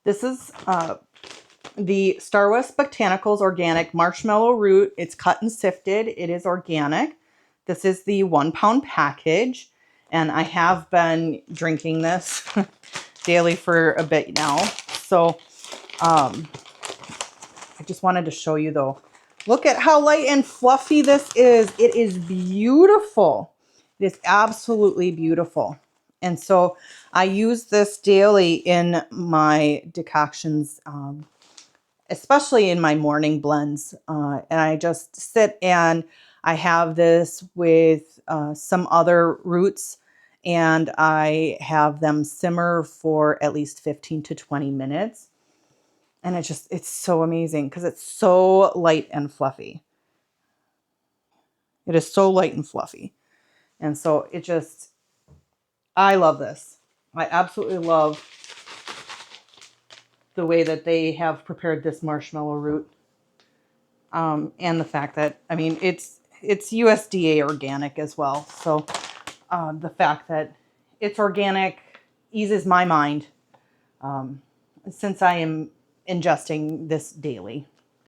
This is the Starwest Botanicals Organic Marshmallow Root. It's cut and sifted. It is organic. This is the 1 pound package. And I have been drinking this daily for a bit now. So I just wanted to show you though. Look at how light and fluffy this is. It is beautiful. It is absolutely beautiful. And so I use this daily in my decoctions, especially in my morning blends. And I just sit and I have this with some other roots, and I have them simmer for at least 15 to 20 minutes. And it's so amazing because it's so light and fluffy. It is so light and fluffy. And so I love this. I absolutely love the way that they have prepared this marshmallow root. And the fact that, I mean, it's USDA organic as well. So the fact that it's organic eases my mind since I am ingesting this daily.